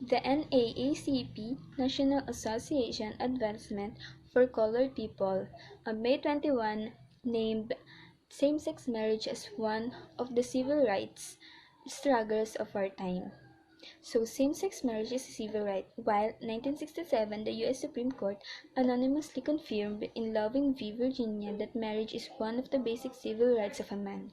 The NAACP, National Association Advancement for Colored People, on May 21 named same-sex marriage as one of the civil rights struggles of our time. So same-sex marriage is a civil right, while 1967 the U.S. Supreme Court anonymously confirmed in Loving v. Virginia that marriage is one of the basic civil rights of a man,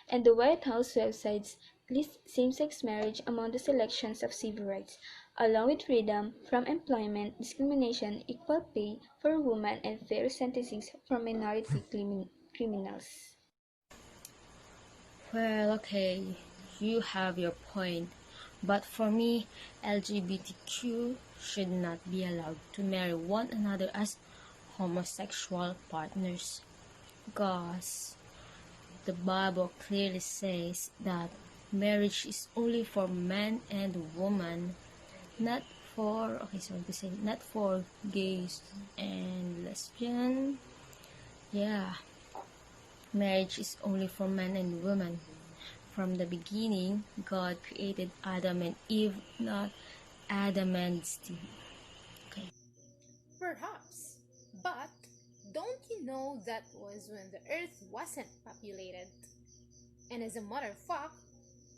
and the White House websites list same-sex marriage among the selections of civil rights, along with freedom from employment discrimination, equal pay for women, and fair sentencing for minority criminals. Well, okay, you have your point. But for me, LGBTQ should not be allowed to marry one another as homosexual partners. Because the Bible clearly says that marriage is only for man and woman, not for not for gays and lesbian. Yeah, marriage is only for man and woman. From the beginning, God created Adam and Eve, not Adam and Steve. Okay. Perhaps, but don't you know that was when the earth wasn't populated? And as a matter of fact,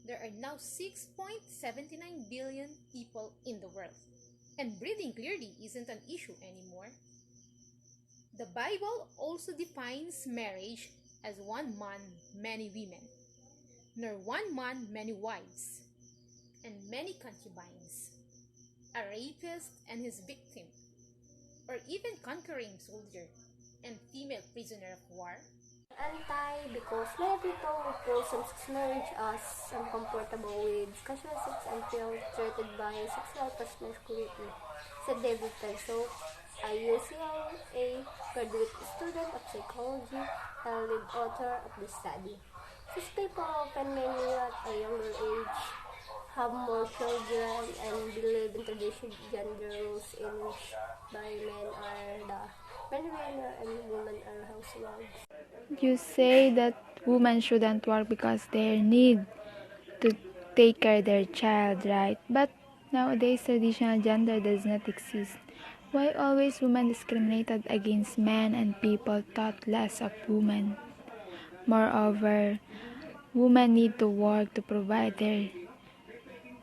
there are now 6.79 billion people in the world, and breathing clearly isn't an issue anymore. The Bible also defines marriage as one man, many women, nor one man, many wives, and many concubines, a rapist and his victim, or even conquering soldier and female prisoner of war. Anti because many people will feel same-sex marriage as uncomfortable with casual sex and feel threatened by sexual promiscuity, said David Penso, a UCLA graduate student of psychology and lead author of the study. These people often marry at a younger age, have more children, and believe in traditional gender roles in which by men are the breadwinner and women are housewives. You say that women shouldn't work because they need to take care of their child, right? But nowadays traditional gender does not exist. Why always women discriminated against men and people thought less of women? Moreover, women need to work to provide their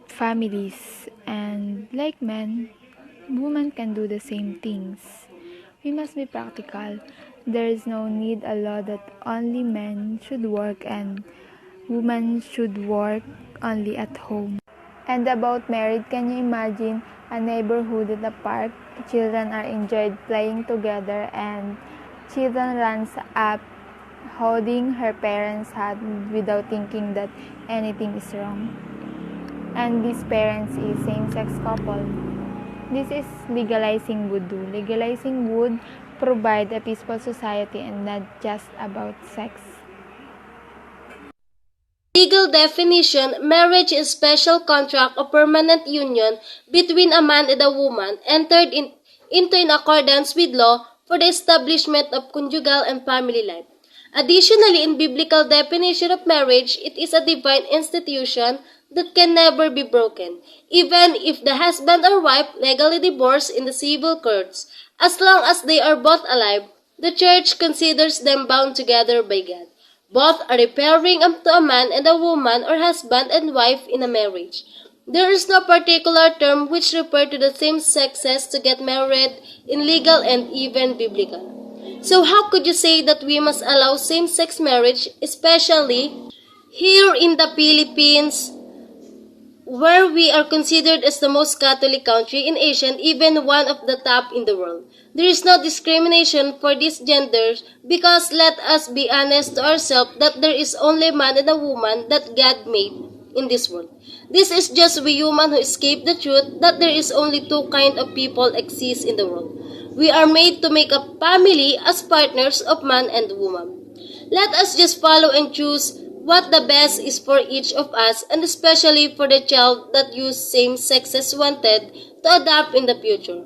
families, and like men, women can do the same things. We must be practical. There is no need a law that only men should work and women should work only at home. And about marriage, can you imagine a neighborhood at a park? Children are enjoyed playing together and children runs up holding her parents' hand without thinking that anything is wrong. And these parents is same-sex couple. This is legalizing voodoo. Legalizing would provide a peaceful society and not just about sex. Legal definition, marriage is special contract or permanent union between a man and a woman entered into in accordance with law for the establishment of conjugal and family life. Additionally, in biblical definition of marriage, it is a divine institution that can never be broken, even if the husband or wife legally divorce in the civil courts. As long as they are both alive, the church considers them bound together by God. Both are referring to a man and a woman or husband and wife in a marriage. There is no particular term which refer to the same sexes to get married in legal and even biblical. So how could you say that we must allow same-sex marriage, especially here in the Philippines, where we are considered as the most Catholic country in Asia and even one of the top in the world? There is no discrimination for these genders because let us be honest to ourselves that there is only man and a woman that God made in this world. This is just we human who escape the truth that there is only two kind of people exist in the world. We are made to make a family as partners of man and woman. Let us just follow and choose what the best is for each of us and especially for the child that you same sexes wanted to adopt in the future.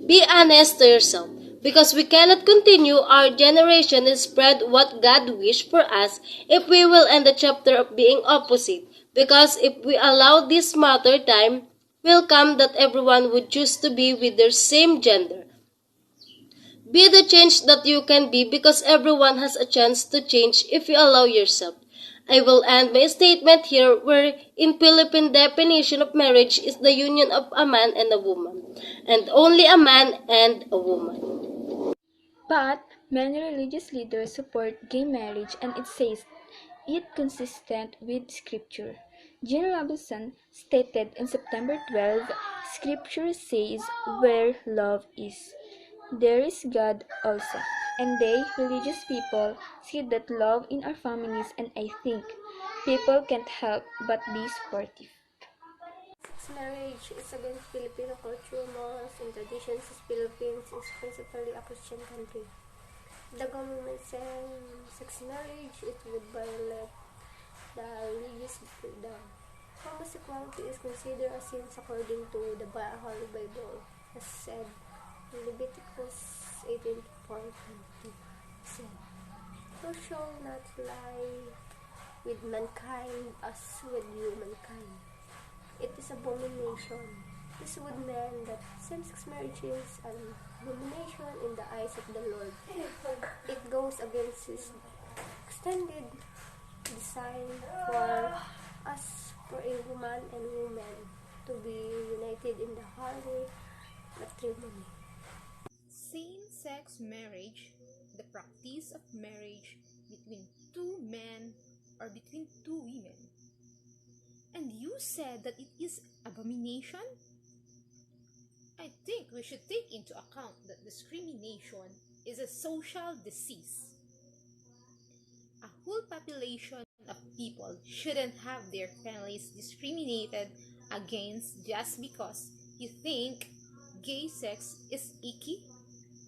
Be honest to yourself because we cannot continue our generation and spread what God wished for us if we will end the chapter of being opposite. Because if we allow this matter time, welcome that everyone would choose to be with their same gender. Be the change that you can be because everyone has a chance to change if you allow yourself. I will end my statement here where in Philippine definition of marriage is the union of a man and a woman, and only a man and a woman. But many religious leaders support gay marriage and it says it consistent with scripture. Jean Robinson stated in September 12, scripture says where love is, there is God also. And they, religious people, see that love in our families and I think people can't help but be supportive. Marriage is against Filipino culture, morals, and traditions as Philippines is principally a Christian country. The government same-sex marriage it would violate the religious freedom. Homosexuality is considered a sin according to the Holy Bible, as said in Leviticus 18:4-20. Said, "Thou shalt not lie with mankind as with humankind. It is abomination." This would mean that same-sex marriage is an abomination in the eyes of the Lord. It goes against His extended design for us, for a woman and woman, to be united in the holy matrimony. Same-sex marriage, the practice of marriage between two men or between two women. And you said that it is abomination? I think we should take into account that discrimination is a social disease. A whole population of people shouldn't have their families discriminated against just because you think gay sex is icky.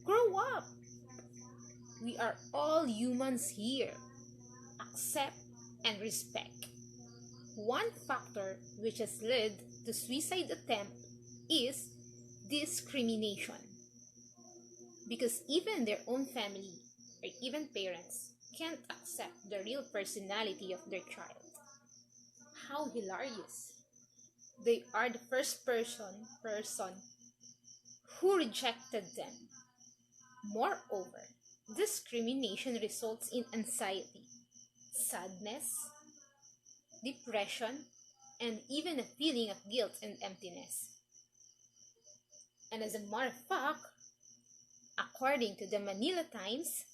Grow up! We are all humans here. Accept and respect. One factor which has led to suicide attempt is discrimination. Because even their own family or even parents can't accept the real personality of their child. How hilarious. They are the first person who rejected them. Moreover, discrimination results in anxiety, sadness, depression, and even a feeling of guilt and emptiness. And as a matter of fact, according to the Manila Times,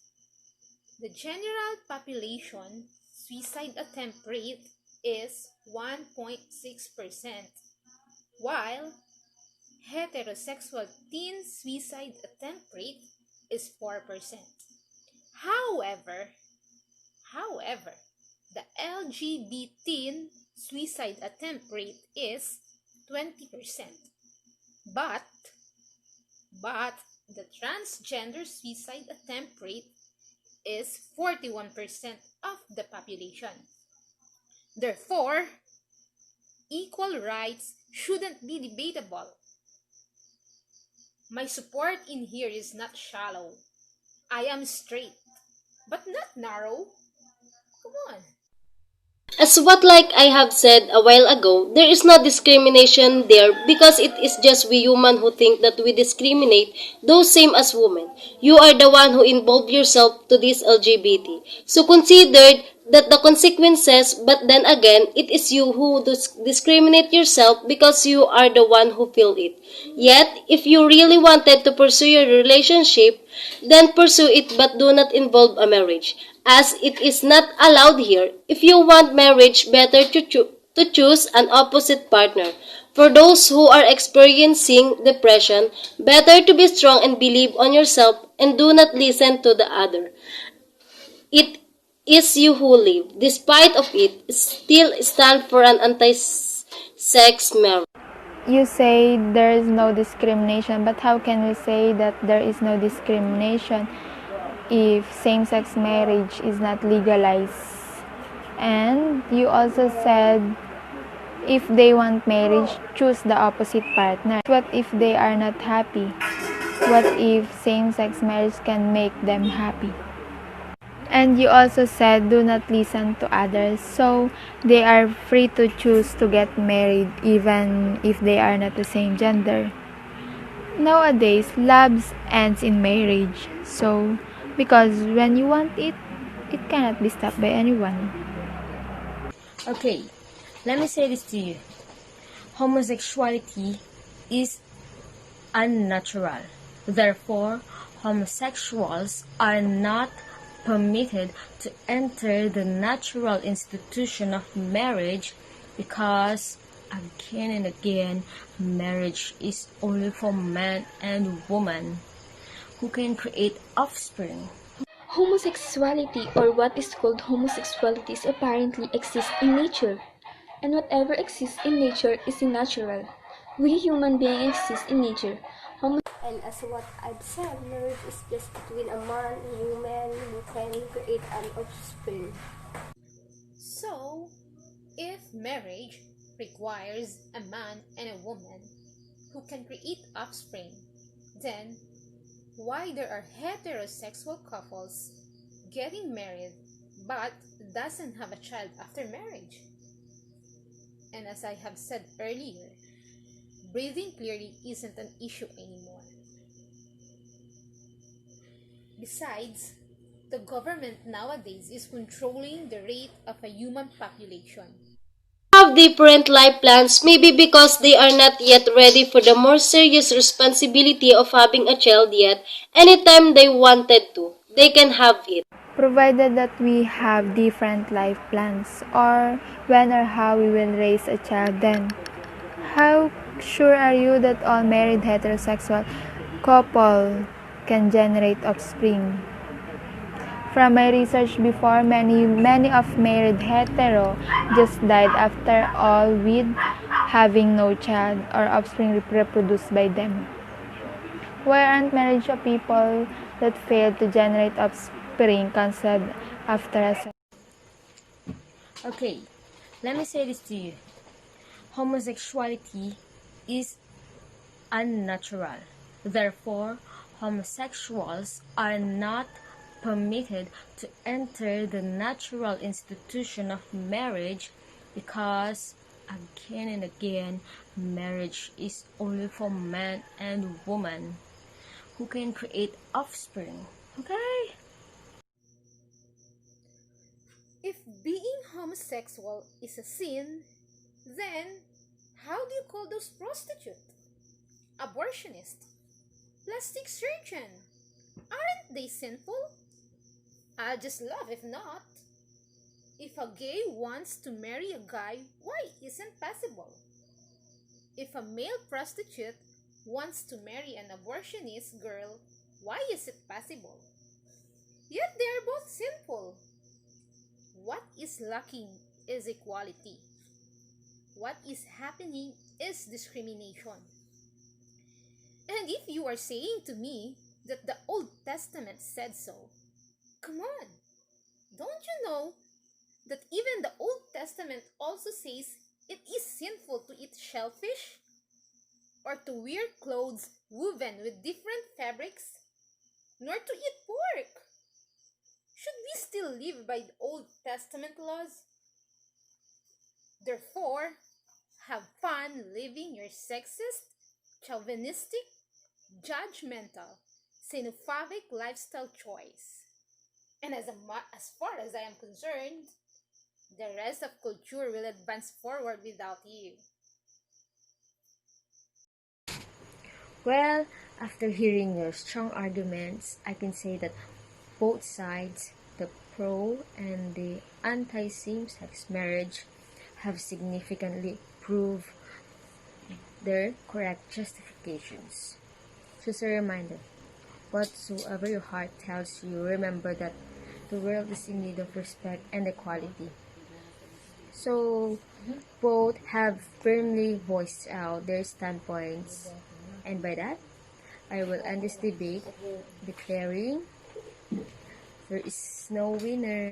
the general population suicide attempt rate is 1.6%, while heterosexual teen suicide attempt rate is 4%. However, the LGBT suicide attempt rate is 20%. But the transgender suicide attempt rate is 41% of the population. Therefore, equal rights shouldn't be debatable. My support in here is not shallow. I am straight, but not narrow. Come on. As what like I have said a while ago, there is no discrimination there because it is just we human who think that we discriminate those same as women. You are the one who involved yourself to this LGBT. So considered that the consequences, but then again, it is you who discriminate yourself because you are the one who feel it. Yet, if you really wanted to pursue your relationship, then pursue it but do not involve a marriage, as it is not allowed here. If you want marriage, better to choose an opposite partner. For those who are experiencing depression, better to be strong and believe on yourself and do not listen to the other. It is you who live. Despite of it, still stand for an anti-sex marriage. You say there is no discrimination, but how can we say that there is no discrimination if same-sex marriage is not legalized? And you also said if they want marriage, choose the opposite partner. What if they are not happy? What if same-sex marriage can make them happy? And you also said do not listen to others, so they are free to choose to get married even if they are not the same gender. Nowadays, love ends in marriage, so because when you want it, it cannot be stopped by anyone. Okay, let me say this to you. Homosexuality is unnatural. Therefore, homosexuals are not permitted to enter the natural institution of marriage because, again and again, marriage is only for man and woman who can create offspring. Homosexuality, or what is called homosexuality, apparently exists in nature, and whatever exists in nature is natural. We human beings exist in nature. And as what I've said, marriage is just between a man and woman who can create an offspring. So, if marriage requires a man and a woman who can create offspring, then why there are heterosexual couples getting married but doesn't have a child after marriage? And as I have said earlier, breathing clearly isn't an issue anymore. Besides, the government nowadays is controlling the rate of a human population. Have different life plans, maybe because they are not yet ready for the more serious responsibility of having a child yet. Anytime they wanted to, they can have it. Provided that we have different life plans, or when or how we will raise a child, then how sure are you that all married heterosexual couple can generate offspring? From my research before, many of married hetero just died after all with having no child or offspring reproduced by them. Why aren't marriage of people that failed to generate offspring considered after a sex? Okay, let me say this to you. Homosexuality is unnatural. Therefore, homosexuals are not permitted to enter the natural institution of marriage because, again and again, marriage is only for man and woman who can create offspring. Okay? If being homosexual is a sin, then how do you call those prostitutes? Abortionist? Plastic surgeon? Aren't they sinful? I'll just laugh if not. If a gay wants to marry a guy, why isn't possible? If a male prostitute wants to marry an abortionist girl, why is it possible? Yet they are both sinful. What is lacking is equality. What is happening is discrimination. And if you are saying to me that the Old Testament said so, come on, don't you know that even the Old Testament also says it is sinful to eat shellfish or to wear clothes woven with different fabrics, nor to eat pork? Should we still live by the Old Testament laws? Therefore, have fun living your sexist, chauvinistic, judgmental, xenophobic lifestyle choice. And as far as I am concerned, the rest of culture will advance forward without you. Well, after hearing your strong arguments, I can say that both sides, the pro and the anti-same-sex marriage, have significantly proved their correct justifications. Just a reminder, whatsoever your heart tells you, remember that the world is in need of respect and equality. So, both have firmly voiced out their standpoints, and by that, I will end this debate declaring there is no winner.